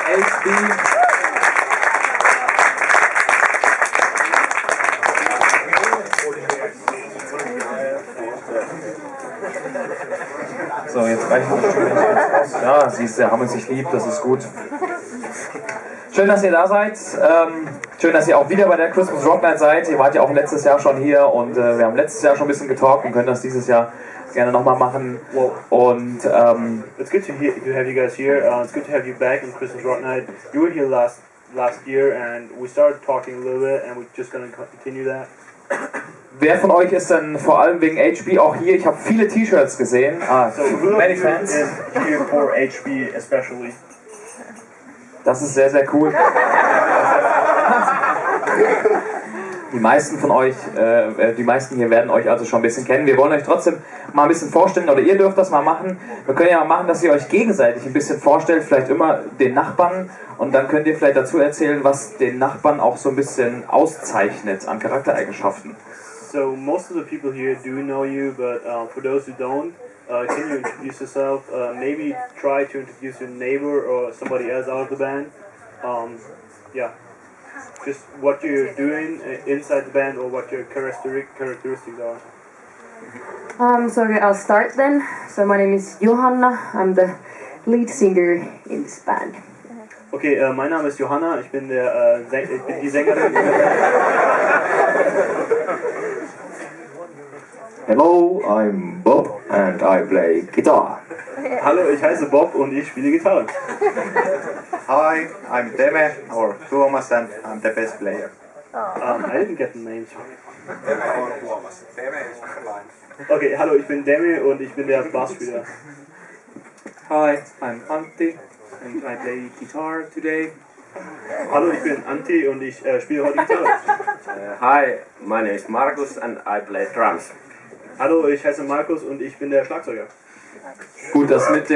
HB. So, jetzt reichen wir schon wieder aus. Ja, siehst du, haben uns sich lieb, das ist gut. Schön, dass ihr da seid. Schön, dass ihr auch wieder bei der Christmas Rock Night seid. Ihr wart ja auch letztes Jahr schon hier und wir haben letztes Jahr schon ein bisschen getalkt und können das dieses Jahr gerne nochmal machen. Und it's good to have you guys here. It's good to have you back in Christmas Rock Night. You were here last year and we started talking a little bit and we're just going to continue that. Wer von euch ist denn vor allem wegen HB auch hier? Ich habe viele T-Shirts gesehen. So many fans is here for HB especially. Das ist sehr, sehr cool. Die meisten von euch, die meisten hier werden euch also schon ein bisschen kennen. Wir wollen euch trotzdem mal ein bisschen vorstellen, oder ihr dürft das mal machen. Wir können ja mal machen, dass ihr euch gegenseitig ein bisschen vorstellt, vielleicht immer den Nachbarn. Und dann könnt ihr vielleicht dazu erzählen, was den Nachbarn auch so ein bisschen auszeichnet an Charaktereigenschaften. So most of the people here do know you, but for those who don't, can you introduce yourself? Maybe try to introduce your neighbor or somebody else out of the band. Yeah, just what you're doing inside the band or what your characteristics are. So okay, I'll start then. So my name is Johanna. I'm the lead singer in this band. Okay, mein Name ist Johanna. Ich bin die Sängerin. Hello, I'm Bob and I play guitar. Hallo, ich heiße Bob und ich spiele Gitarre. Hi, I'm Deme or Tuomas and I'm the bass player. I didn't get the names. Okay, hallo, ich bin Demi und ich bin der Bassspieler. Hi, I'm Antti and I play guitar today. Hallo, ich bin Antti und ich spiele heute Gitarre. Hi, my name is Markus and I play drums. Hallo, ich heiße Markus und ich bin der Schlagzeuger. Gut, das mit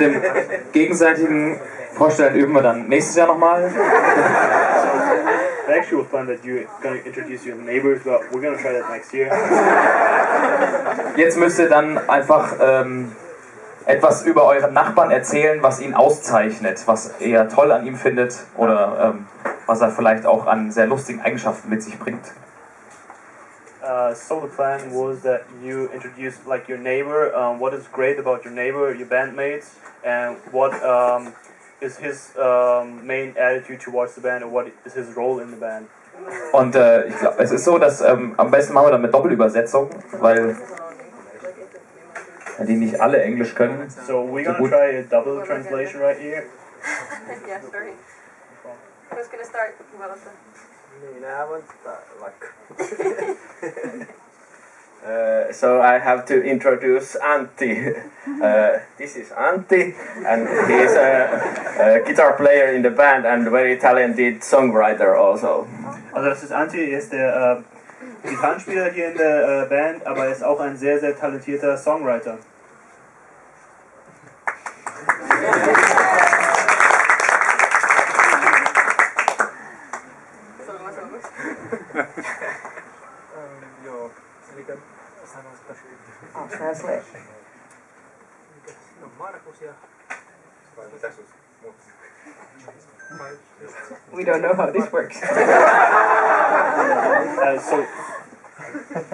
dem gegenseitigen Vorstellen üben wir dann nächstes Jahr nochmal. I actually was planning that you're going to introduce your neighbors, but we're going to try that next year. Jetzt müsst ihr dann einfach etwas über euren Nachbarn erzählen, was ihn auszeichnet, was ihr toll an ihm findet oder was er vielleicht auch an sehr lustigen Eigenschaften mit sich bringt. So the plan was that you introduce like your neighbor, what is great about your neighbor, your bandmates, and what is his main attitude towards the band, and what is his role in the band. Und ich glaube, es ist so, dass am besten machen wir dann mit Doppelübersetzung, weil die nicht alle Englisch können. So we're gonna try a double translation right here. Yeah, sorry. Who's gonna start? So I have to introduce Antti. This is Antti, and he's a guitar player in the band and very talented songwriter also. Also das ist Antti, er ist der Gitarrenspieler hier in der Band, aber er ist auch ein sehr, sehr talentierter Songwriter. I'll translate. We don't know how this works. So,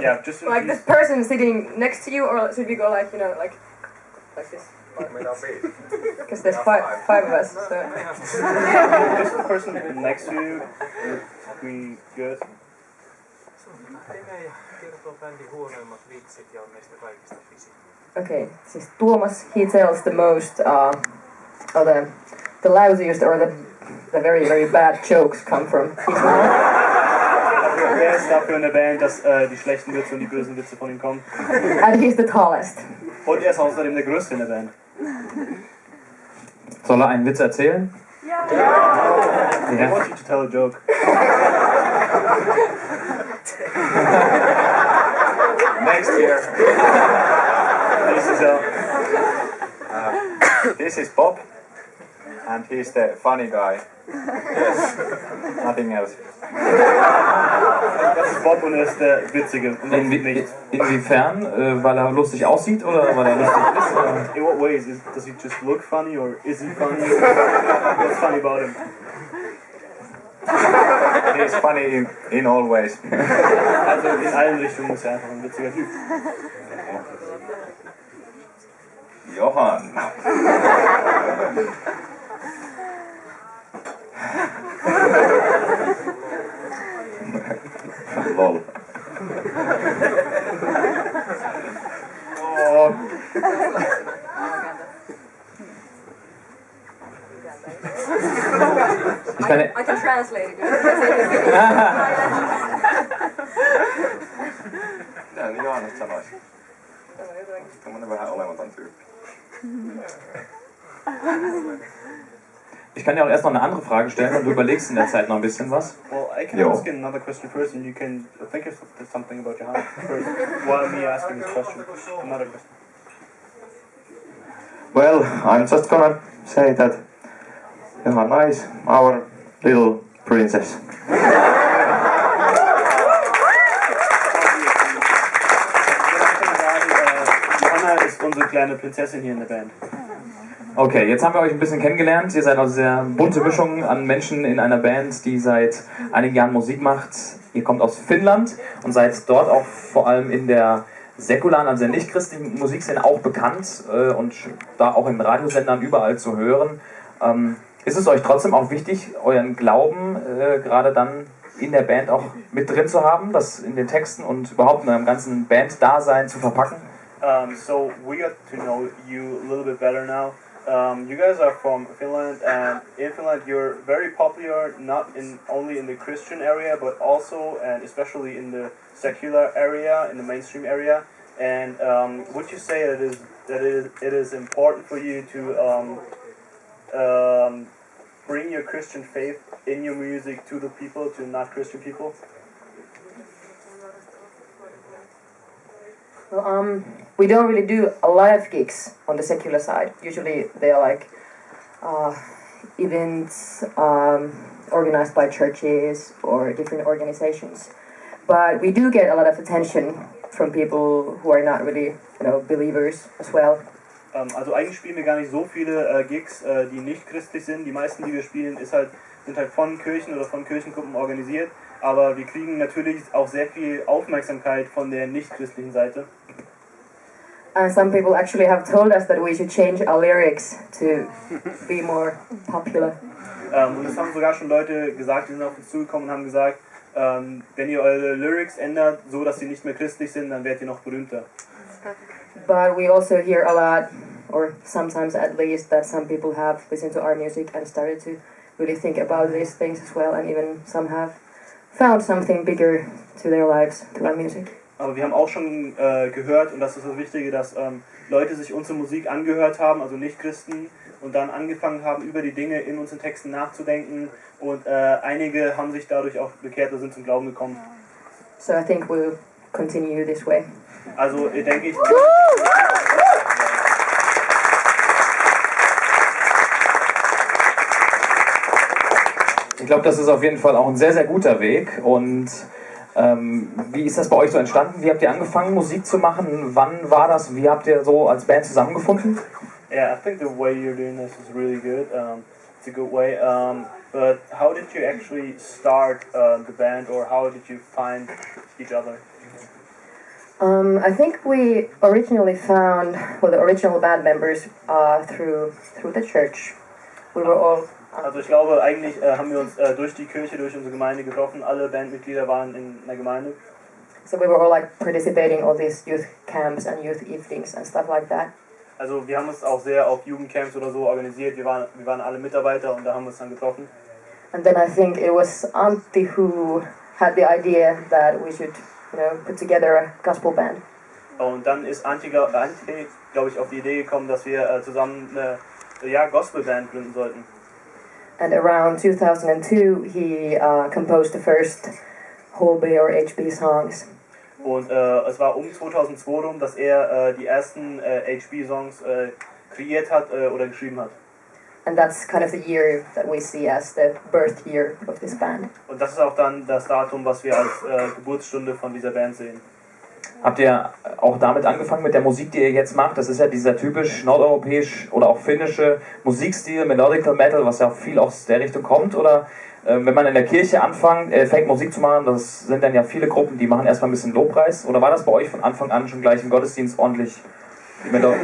yeah, just Like this person sitting next to you, or should we go like, you know, like this? Because there's five of us, so. just the person next to you would be good. Okay, siis Tuomas, he tells the most, or the lousiest or the very, very bad jokes come from his mouth. Er ist dafür in der Band, dass die schlechten Witze und die bösen Witze von ihm kommen. And he's the tallest. Und er ist außerdem der Größte in der Band. Soll er einen Witz erzählen? Ja. I want you to tell a joke. Next year. Nächstes Jahr. This is Bob. and he's the funny guy. Yes, nothing else. Das ist Bob und er ist der Witzige. Und sonst nichts. Inwiefern? Weil er lustig aussieht oder weil er lustig ist? Oder? In what ways? Does he just look funny or is he funny? What's funny about him? He's funny in all ways. Also in allen Richtungen ist er einfach ein witziger Typ. Johann. Lol. Oh, I can translate it. Mitä niin Johannes sanoisi? Tämmönen vähän olematon tyyppi. Ich kann dir auch erst noch eine andere Frage stellen und du überlegst in der Zeit noch ein bisschen was. Well, I can Jo. ask another question first, and you can think of something about Johannes first, while me asking this question. Another question. Well, I'm just gonna say that Johanna is our little princess. Johanna ist unsere kleine Prinzessin hier in der Band. Okay, jetzt haben wir euch ein bisschen kennengelernt. Ihr seid eine sehr bunte Mischung an Menschen in einer Band, die seit einigen Jahren Musik macht. Ihr kommt aus Finnland und seid dort auch vor allem in der säkularen, also der nicht-christlichen Musikszene auch bekannt und da auch in Radiosendern überall zu hören. Ist es euch trotzdem auch wichtig, euren Glauben gerade dann in der Band auch mit drin zu haben, das in den Texten und überhaupt in eurem ganzen Band-Dasein zu verpacken? So we got to know you a little bit better now. You guys are from Finland, and in Finland you're very popular, not only in the Christian area, but also and especially in the secular area, in the mainstream area. And would you say it is important for you to bring your Christian faith in your music to the people, to not Christian people? Well, we don't really do a lot of gigs on the secular side. Usually they are like events organized by churches or different organizations. But we do get a lot of attention from people who are not really, believers as well. Also eigentlich spielen wir gar nicht so viele Gigs, die nicht christlich sind. Die meisten, die wir spielen, sind halt von Kirchen oder von Kirchengruppen organisiert. Aber wir kriegen natürlich auch sehr viel Aufmerksamkeit von der nicht-christlichen Seite. And some people actually have told us that we should change our lyrics to be more popular. Und das haben sogar schon Leute gesagt, die sind auf uns zugekommen und haben gesagt, wenn ihr eure Lyrics ändert, so dass sie nicht mehr christlich sind, dann werdet ihr noch berühmter. But we also hear a lot, or sometimes at least, that some people have listened to our music and started to really think about these things as well, and even some have found something bigger to their lives through our music. Aber wir haben auch schon gehört, und das ist das Wichtige, dass Leute sich unsere Musik angehört haben, also Nicht-Christen, und dann angefangen haben, über die Dinge in unseren Texten nachzudenken, und einige haben sich dadurch auch bekehrt oder sind zum Glauben gekommen. So I think we'll continue this way. Also denke ich... Ich glaube, das ist auf jeden Fall auch ein sehr, sehr guter Weg. Und wie ist das bei euch so entstanden? Wie habt ihr angefangen, Musik zu machen? Wann war das? Wie habt ihr so als Band zusammengefunden? Yeah, I think the way you're doing this is really good. It's a good way. But how did you actually start the band, or how did you find each other? I think we originally found, the original band members through the church. We were all... Also ich glaube, eigentlich haben wir uns durch die Kirche, durch unsere Gemeinde getroffen. Alle Bandmitglieder waren in der Gemeinde. So we were all like participating in all these youth camps and youth evenings and stuff like that. Also wir haben uns auch sehr auf Jugendcamps oder so organisiert. Wir waren alle Mitarbeiter und da haben wir uns dann getroffen. And then I think it was Antti who had the idea that we should, put together a gospel band. Und dann ist Antti, glaube ich, auf die Idee gekommen, dass wir zusammen eine Gospelband gründen sollten. And around 2002 he composed the first Holby or HB songs. Und es war um 2002 rum, dass er die ersten HB-Songs kreiert hat oder geschrieben hat. And that's kind of the year that we see as the birth year of this band. Und das ist auch dann das Datum, was wir als Geburtsstunde von dieser Band sehen. Habt ihr auch damit angefangen mit der Musik, die ihr jetzt macht? Das ist ja dieser typisch nordeuropäisch oder auch finnische Musikstil, Melodical Metal, was ja viel aus der Richtung kommt. Oder wenn man in der Kirche fängt Musik zu machen, das sind dann ja viele Gruppen, die machen erstmal ein bisschen Lobpreis. Oder war das bei euch von Anfang an schon gleich im Gottesdienst ordentlich Metal?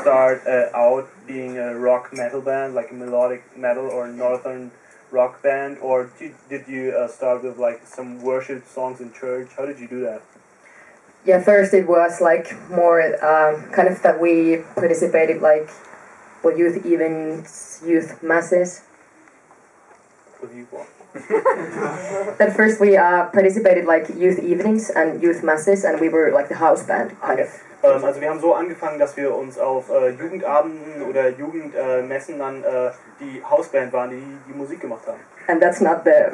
Start out being a rock metal band, like a melodic metal or northern rock band, or did you start with like some worship songs in church? How did you do that? Yeah, first it was like more kind of that we participated like youth evenings, youth masses. With you what? At first we participated like youth evenings and youth masses, and we were like the house band kind of. Also wir haben so angefangen, dass wir uns auf Jugendabenden oder Jugendmessen dann die Hausband waren, die Musik gemacht haben. And that's not the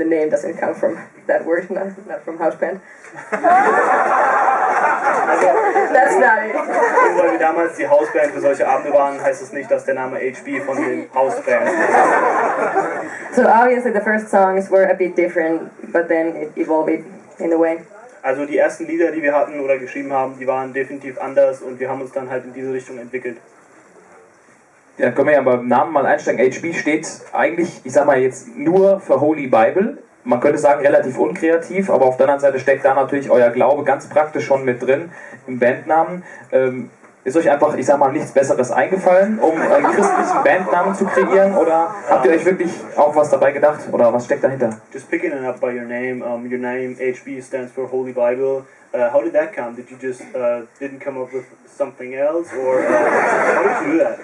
name doesn't come from that word, not from house band. That's not it. Nur weil wir damals die Hausband für solche Abende waren, heißt es nicht, dass der Name HB von den Hausband ist. So obviously the first songs were a bit different, but then it evolved in a way. Also die ersten Lieder, die wir hatten oder geschrieben haben, die waren definitiv anders und wir haben uns dann halt in diese Richtung entwickelt. Ja, können wir ja beim Namen mal einsteigen. HB steht eigentlich, ich sag mal jetzt nur für Holy Bible. Man könnte sagen relativ unkreativ, aber auf der anderen Seite steckt da natürlich euer Glaube ganz praktisch schon mit drin im Bandnamen. Ist euch einfach, ich sag mal, nichts Besseres eingefallen, um einen christlichen Bandnamen zu kreieren, oder habt ihr euch wirklich auch was dabei gedacht, oder was steckt dahinter? Just picking it up by your name HB stands for Holy Bible. How did that come? Did you just didn't come up with something else, or how did you do that?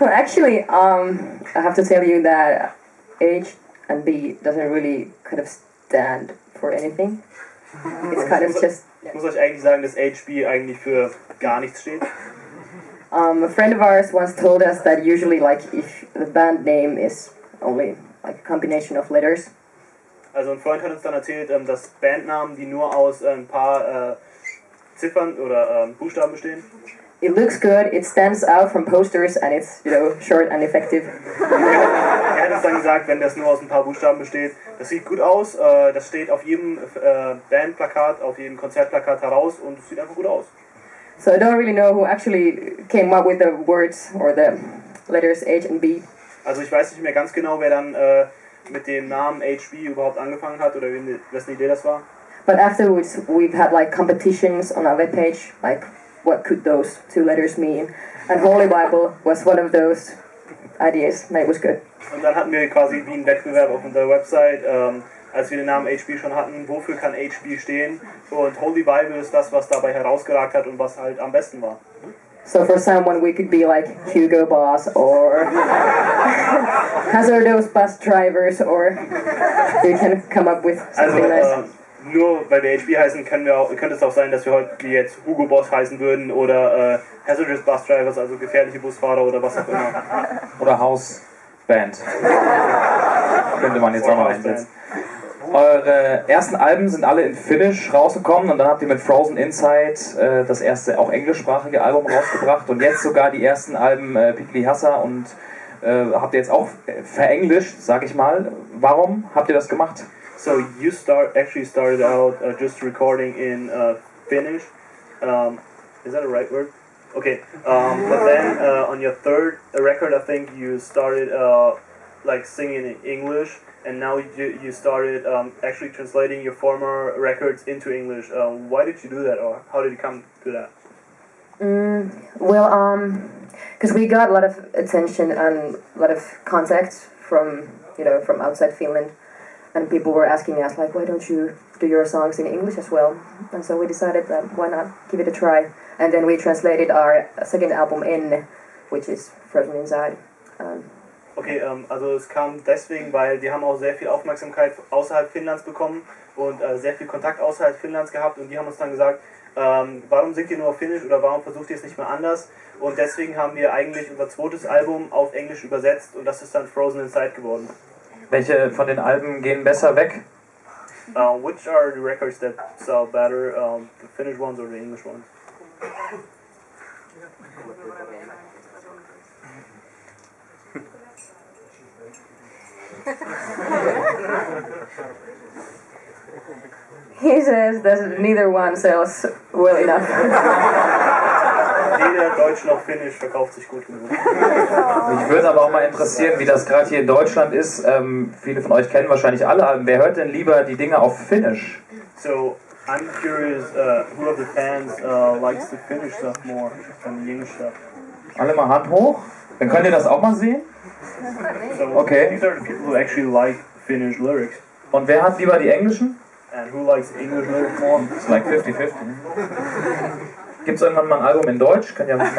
Well, actually, I have to tell you that H and B doesn't really kind of stand for anything. It's kind of just... Ich muss euch eigentlich sagen, dass HB eigentlich für gar nichts steht. A friend of ours once told us that usually, like, if the band name is only like a combination of letters. Also ein Freund hat uns dann erzählt, dass Bandnamen, die nur aus ein paar Ziffern oder Buchstaben bestehen. It looks good, it stands out from posters, and it's, short and effective. Er hat uns dann gesagt, wenn das nur aus ein paar Buchstaben besteht, das sieht gut aus, das steht auf jedem Bandplakat, auf jedem Konzertplakat heraus und es sieht einfach gut aus. So I don't really know who actually came up with the words or the letters H and B. Also ich weiß nicht mehr ganz genau, wer dann mit dem Namen HB überhaupt angefangen hat oder wessen Idee das war. But afterwards we've had like competitions on our webpage, like what could those two letters mean? And Holy Bible was one of those ideas, and it was good. Und dann hatten wir quasi wie einen Wettbewerb auf unserer Website, als wir den Namen HB schon hatten, wofür kann HB stehen? Und Holy Bible ist das, was dabei herausgeragt hat und was halt am besten war. So for someone we could be like Hugo Boss or hazardous bus drivers, or you can come up with something nice. Nur weil wir HB heißen, könnte es auch sein, dass wir heute jetzt Hugo Boss heißen würden oder hazardous bus drivers, also gefährliche Busfahrer oder was auch immer. Oder Hausband. Könnte man jetzt auch noch einsetzen. Eure ersten Alben sind alle in Finnisch rausgekommen und dann habt ihr mit Frozen Inside das erste auch englischsprachige Album rausgebracht und jetzt sogar die ersten Alben Pikli Hassa und habt ihr jetzt auch verenglischt, sag ich mal. Warum habt ihr das gemacht? So you actually started out just recording in Finnish. Is that a right word? Okay. But then on your third record, I think you started like singing in English, and now you started actually translating your former records into English. Why did you do that, or how did you come to that? Because we got a lot of attention and a lot of contacts from from outside Finland. And people were asking us, like, why don't you do your songs in English as well? And so we decided that why not give it a try. And then we translated our second album in, which is Frozen Inside. Okay, also es kam deswegen, weil die haben auch sehr viel Aufmerksamkeit außerhalb Finnlands bekommen und sehr viel Kontakt außerhalb Finnlands gehabt und die haben uns dann gesagt, warum singt ihr nur auf Finnisch oder warum versucht ihr es nicht mal anders? Und deswegen haben wir eigentlich unser zweites Album auf Englisch übersetzt und das ist dann Frozen Inside geworden. Welche von den Alben gehen besser weg? Which are the records that sell better, the Finnish ones or the English ones? He says that neither one sells well enough. Weder Deutsch noch Finnisch verkauft sich gut genug. Mich würde aber auch mal interessieren, wie das gerade hier in Deutschland ist. Viele von euch kennen wahrscheinlich alle Alben. Wer hört denn lieber die Dinge auf Finnisch? So I'm curious, who of the fans likes the Finnish stuff more than the English stuff? Alle mal Hand hoch. Dann könnt ihr das auch mal sehen. So Okay. these are the people who actually like Finnish lyrics. Und wer hat lieber die englischen? And who likes English lyrics more? It's like 50-50. Gibt es irgendwann mal ein Album in Deutsch? Könnt ihr mal Will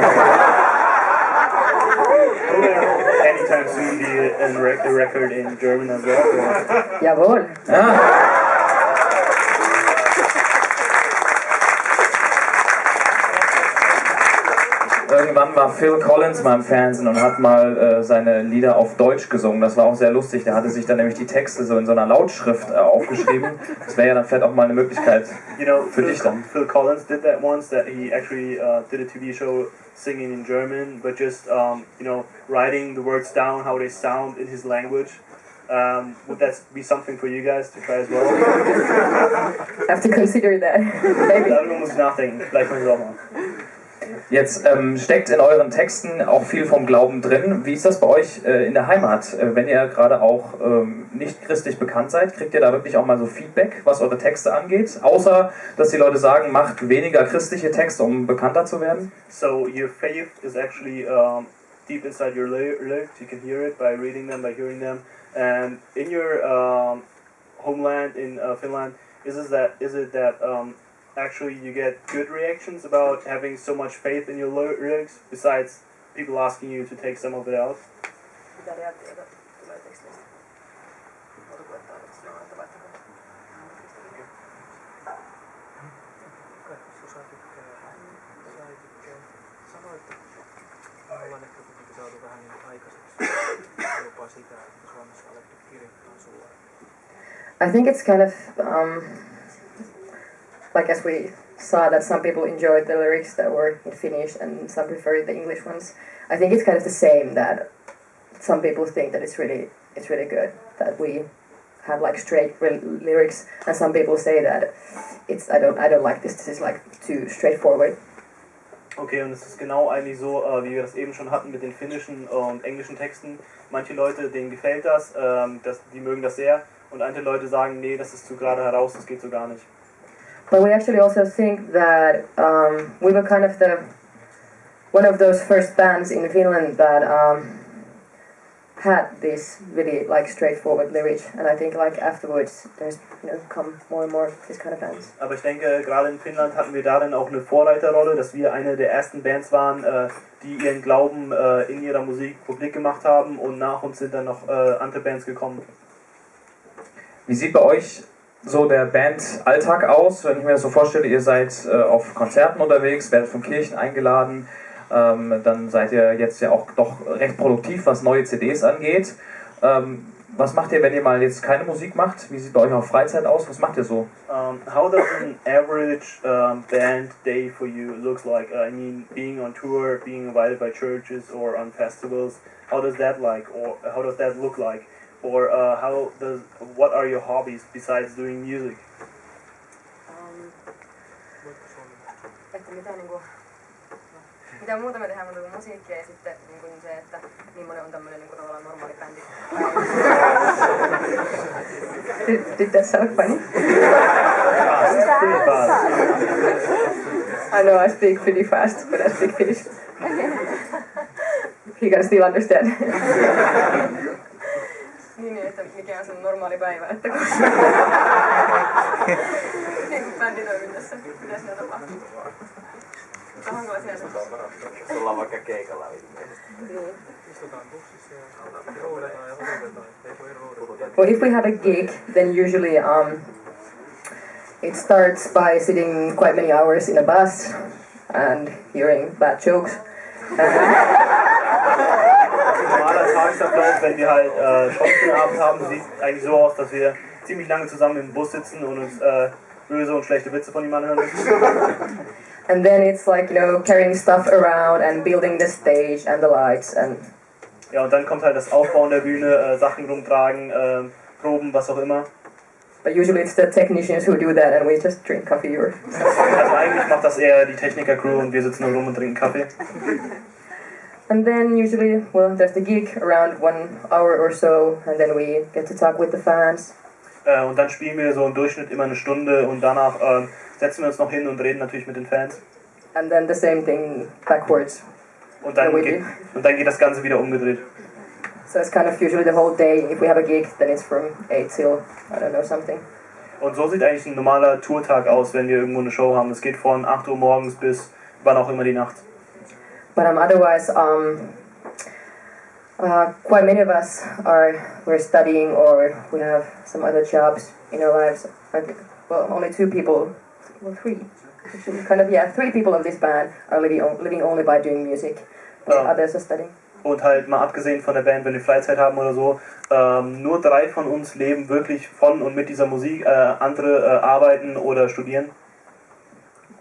there anytime soon be a record in German as well? Or? Jawohl. Ja. Irgendwann war Phil Collins mal im Fernsehen und hat mal seine Lieder auf Deutsch gesungen. Das war auch sehr lustig. Der hatte sich dann nämlich die Texte so in so einer Lautschrift aufgeschrieben. Das wäre ja dann vielleicht auch mal eine Möglichkeit für dich dann. Phil Collins did that once. That he actually did a TV show singing in German, but just writing the words down how they sound in his language. Would that be something for you guys to try as well? Have to consider that. Maybe. Darüber muss ich nachdenken. Vielleicht können wir es auch machen. Jetzt steckt in euren Texten auch viel vom Glauben drin. Wie ist das bei euch in der Heimat? Wenn ihr gerade auch nicht christlich bekannt seid, kriegt ihr da wirklich auch mal so Feedback, was eure Texte angeht? Außer, dass die Leute sagen, macht weniger christliche Texte, um bekannter zu werden? So your faith is actually deep inside your lyrics. You can hear it by reading them, by hearing them. And in your homeland in Finland, is it that actually you get good reactions about having so much faith in your lyrics, besides people asking you to take some of it out? I think it's kind of like as we saw that some people enjoyed the lyrics that were in Finnish and some preferred the English ones. I think it's kind of the same, that some people think that it's really good that we have like straight lyrics, and some people say that I don't like this is like too straightforward. Okay, und es ist genau eigentlich so, wie wir das eben schon hatten mit den finnischen und englischen Texten. Manche Leute, denen gefällt das, die mögen das sehr, und andere Leute sagen, nee, das ist zu gerade heraus, das geht so gar nicht. But we actually also think that we were kind of one of those first bands in Finland that had this really like straightforward lyrics, and I think like afterwards there's come more and more this kind of bands. Aber ich denke, gerade in Finnland hatten wir darin auch eine Vorreiterrolle, dass wir eine der ersten Bands waren, die ihren Glauben in ihrer Musik publik gemacht haben, und nach uns sind dann noch andere Bands gekommen. Wie sieht bei euch so der Bandalltag aus? Wenn ich mir das so vorstelle, ihr seid auf Konzerten unterwegs, werdet von Kirchen eingeladen, dann seid ihr jetzt ja auch doch recht produktiv, was neue CDs angeht. Was macht ihr, wenn ihr mal jetzt keine Musik macht? Wie sieht bei euch auch Freizeit aus? Was macht ihr so? How does an average band day for you looks like? I mean, being on tour, being invited by churches or on festivals. How does that look like? Or what are your hobbies besides doing music? Mitä muuta me tehdään, mutta musiikkia ja sitten niin se, että millainen on tämmöinen niin tavallaan normaali bändi. Did that sound funny? Pretty fast. I know I speak pretty fast, but I speak Finnish. He can still understand. Niin, että mikä on sun normaali päivä, että kun bänditoiminnassa, mitä siinä tapahtuu? Onko siellä? Sulla on vaikka keikalla. Niin. Well, if we have a gig, then usually it starts by sitting quite many hours in a bus and hearing bad jokes. Normaler Tagesablauf, wenn wir halt Schauspielabend haben, sieht eigentlich so aus, dass wir ziemlich lange zusammen im Bus sitzen und uns böse und schlechte Witze von jemandem hören müssen. And then it's like, you know, carrying stuff around and building the stage and the lights and... Ja, und dann kommt halt das Aufbauen der Bühne, Sachen rumtragen, Proben, was auch immer. But usually it's the technicians who do that and we just drink coffee or... Also eigentlich macht das eher die Techniker-Crew und wir sitzen nur rum und trinken Kaffee. And then usually, well, there's the gig around 1 hour or so and then we get to talk with the fans. Und dann spielen wir so im Durchschnitt immer eine Stunde und danach setzen wir uns noch hin und reden natürlich mit den Fans. And then the same thing backwards. Und dann geht das Ganze wieder umgedreht. So it's kind of usually the whole day. If we have a gig, then it's from 8 till, I don't know, something. Und so sieht eigentlich ein normaler Tourtag aus, wenn wir irgendwo eine Show haben. Es geht von 8 Uhr morgens bis wann auch immer die Nacht. But otherwise, quite many of us we're studying or we have some other jobs in our lives. Well, only 2 people, well 3. Kind of, yeah, 3 people of this band are living only by doing music. But others are studying. Und halt mal abgesehen von der Band, wenn wir Freizeit haben oder so, nur 3 von uns leben wirklich von und mit dieser Musik, andere arbeiten oder studieren.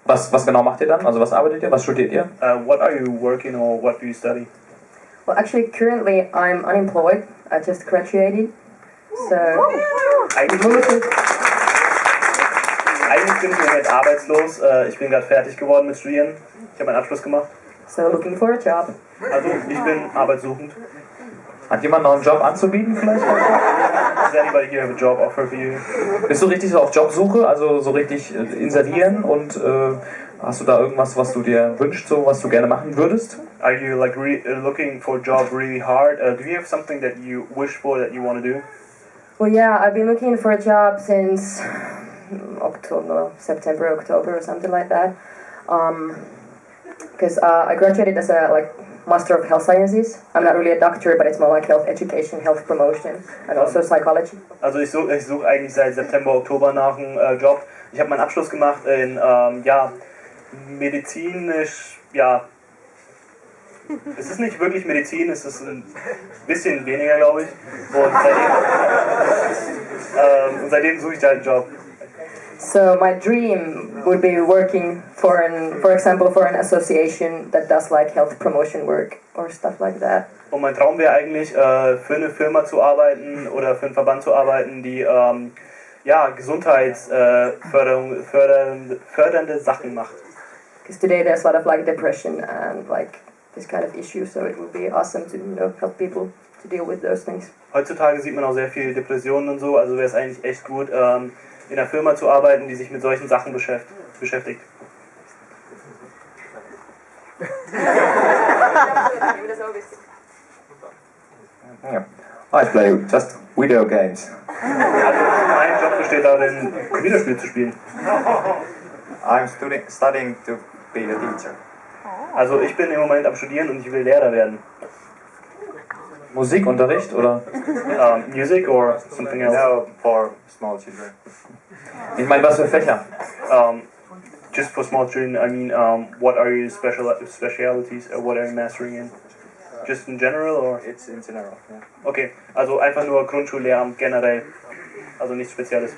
Was genau macht ihr dann? Also was arbeitet ihr? Was studiert ihr? What are you working or what do you study? Well, actually, currently I'm unemployed. I just graduated. So... Eigentlich bin ich im Moment arbeitslos. Ich bin gerade fertig geworden mit Studieren. Ich habe meinen Abschluss gemacht. So looking for a job. Also, ich bin arbeitssuchend. Hat jemand noch einen Job anzubieten vielleicht? Does anybody here have a job offer for you? Bist du richtig so auf Jobsuche, also so richtig inserieren und hast du da irgendwas, was du dir wünschst, so was du gerne machen würdest? Are you like looking for a job really hard? Do you have something that you wish for that you want to do? Well, yeah, I've been looking for a job since September, October, or something like that. Because I graduated as a Master of Health Sciences. I'm not really a doctor, but it's more like health education, health promotion, and also psychology. Also ich suche eigentlich seit September, Oktober nach einem Job. Ich habe meinen Abschluss gemacht in medizinisch, es ist nicht wirklich Medizin, es ist ein bisschen weniger, glaube ich. Und seitdem suche ich da einen Job. So my dream would be working for example, for an association that does like health promotion work or stuff like that. Und mein Traum wäre eigentlich, für eine Firma zu arbeiten oder für einen Verband zu arbeiten, die fördernde Sachen macht. Because today there's a lot of like depression and like this kind of issue, so it would be awesome to help people to deal with those things. Heutzutage sieht man auch sehr viel Depressionen und so, also wäre es eigentlich echt gut, in einer Firma zu arbeiten, die sich mit solchen Sachen beschäftigt. Yeah. I play just video games. Also mein Job besteht darin, Videospiele zu spielen. I'm studying to be a teacher. Also ich bin im Moment am Studieren und ich will Lehrer werden. Musikunterricht oder? Music or something else? No, for small children. Ich meine, was für Fächer? Just for small children, I mean, what are your specialities or what are you mastering in? Just in general or? It's in general, yeah. Okay, also einfach nur Grundschullehramt generell, also nichts Spezielles.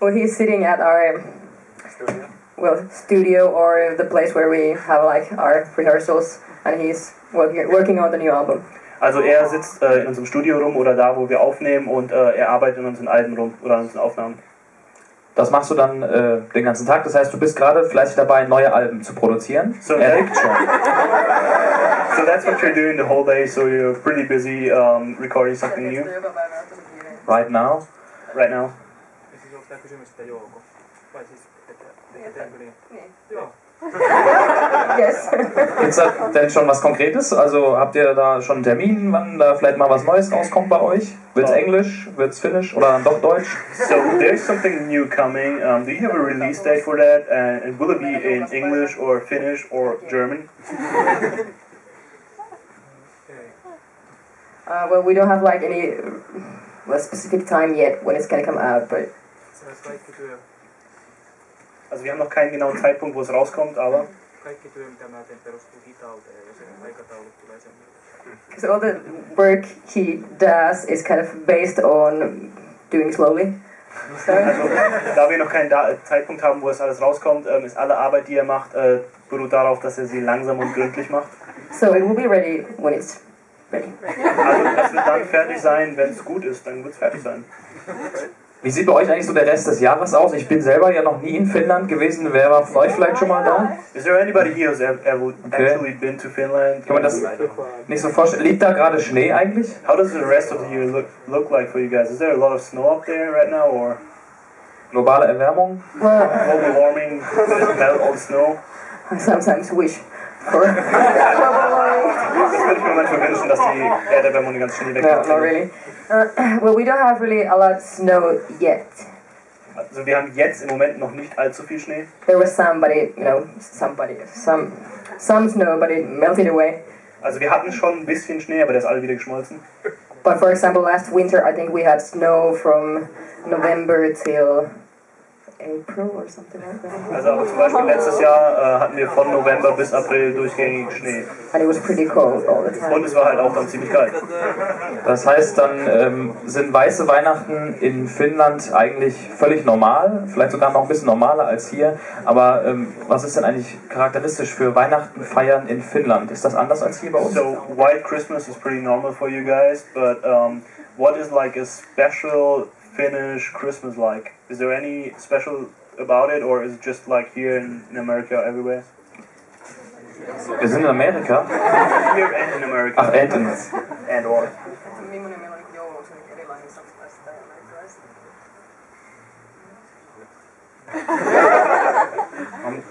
Well, he's sitting at our studio or the place where we have like our rehearsals, and he's working on the new album. Also er sitzt in unserem Studio rum oder da, wo wir aufnehmen, und er arbeitet in unseren Alben rum oder in unseren Aufnahmen. Das machst du dann den ganzen Tag, das heißt, du bist gerade fleißig dabei, neue Alben zu produzieren. So er nickt schon. So that's what you're doing the whole day, so you're pretty busy recording something new? Right now? Right now. Yes. Gibt's da denn schon was Konkretes? Also habt ihr da schon einen Termin, wann da vielleicht mal was Neues rauskommt bei euch? Wird's Englisch, wird's Finnisch oder dann doch Deutsch? So there's something new coming. Do you have a release date for that? And will it be in English or Finnish or German? Well, we don't have like any specific time yet when it's gonna come out, but. Also wir haben noch keinen genauen Zeitpunkt, wo es rauskommt, aber... Because all the work he does is kind of based on doing slowly. So, Also, da wir noch keinen Zeitpunkt haben, wo es alles rauskommt, ist alle Arbeit, die er macht, beruht darauf, dass er sie langsam und gründlich macht. so it will be ready when it's ready. Also, es wird dann fertig sein, wenn es gut ist, dann wird es fertig sein. Wie sieht bei euch eigentlich so der Rest des Jahres aus? Ich bin selber ja noch nie in Finnland gewesen. Wer war von euch vielleicht schon mal da? Is there anybody here who's ever actually been to Finland? Kann man das nicht so vorstellen? Liegt da gerade Schnee eigentlich? How does the rest of the year look like for you guys? Is there a lot of snow up there right now, or Globale Erwärmung? Well, global warming, melt all the snow? I sometimes wish for. Das würde ich mir manchmal wünschen, dass die Erderwärmung den ganzen Schnee No, wegmacht. not really. Well, we don't have really a lot of snow yet. Also wir haben jetzt im Moment noch nicht allzu viel Schnee. There was some, but it, some snow, but it melted away. Also wir hatten schon ein bisschen Schnee, aber der ist alle wieder geschmolzen. But for example, last winter, I think we had snow from November till April or something like that. Also aber zum Beispiel letztes Jahr hatten wir von November bis April durchgängig Schnee. And it was pretty cold all the time. Und es war halt auch dann ziemlich kalt. Das heißt, dann sind weiße Weihnachten in Finnland eigentlich völlig normal, vielleicht sogar noch ein bisschen normaler als hier. Aber was ist denn eigentlich charakteristisch für Weihnachten feiern in Finnland? Ist das anders als hier bei uns? So white Christmas is pretty normal for you guys, but what is like a special Finnish Christmas like? Is there any special about it, or is it just like here in America everywhere? Wir sind in Amerika. Here and in America. Ach, Enten. And or.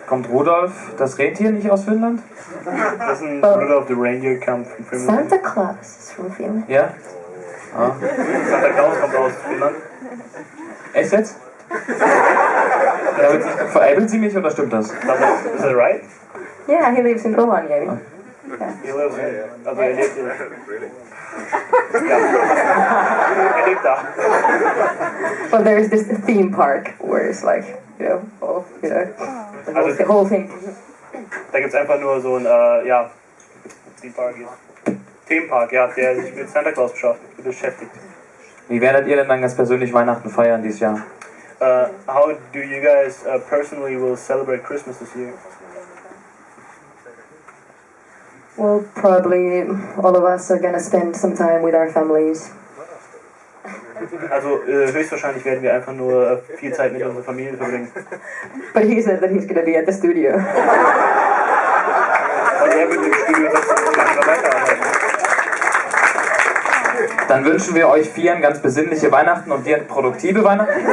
Kommt Rudolf, das Rentier, nicht aus Finnland? Doesn't Rudolph the Reindeer come from Finland? Santa Claus is from Finland. Ja? Ah. Santa Claus kommt aus Finnland. Echt jetzt? Ja, veräppeln Sie mich oder stimmt das? Is that right? Yeah, he lives in Rovaniemi. He lives in. Also er lebt in. Ja. Er lebt da. Well, there is this theme park where it's like, the whole thing. Da gibt's einfach nur so ein, Themenpark, ja, der sich mit Santa Claus beschäftigt. Wie werdet ihr denn dann ganz persönlich Weihnachten feiern dieses Jahr? How do you guys personally will celebrate Christmas this year? Well, probably all of us are gonna spend some time with our families. Also höchstwahrscheinlich werden wir einfach nur viel Zeit mit unserer Familie verbringen. But he said that he's gonna be at the studio. Und er wird im Studio sitzen und langsam weiterarbeiten. Dann wünschen wir euch vielen ganz besinnliche Weihnachten und dir produktive Weihnachten,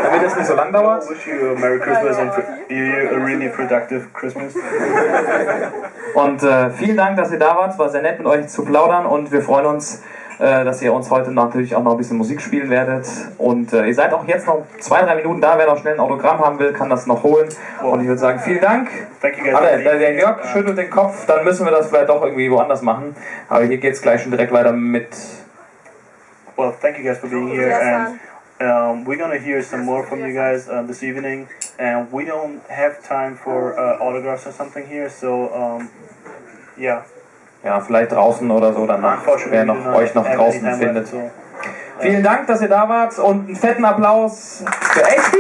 damit es nicht so lang dauert. I wish you a Merry Christmas and a really productive Christmas. Und vielen Dank, dass ihr da wart. Es war sehr nett, mit euch zu plaudern und wir freuen uns, dass ihr uns heute natürlich auch noch ein bisschen Musik spielen werdet. Und ihr seid auch jetzt noch 2-3 Minuten da. Wer noch schnell ein Autogramm haben will, kann das noch holen. Und ich würde sagen, vielen Dank. Der Jörg schüttelt den Kopf, dann müssen wir das vielleicht doch irgendwie woanders machen. Aber hier geht es gleich schon direkt weiter mit... Well, thank you guys for being here, and we're gonna hear some more from you guys this evening. And we don't have time for autographs or something here, so yeah. Ja, vielleicht draußen oder so danach, wer noch, euch noch draußen findet. So, Vielen Dank, dass ihr da wart und einen fetten Applaus für HP.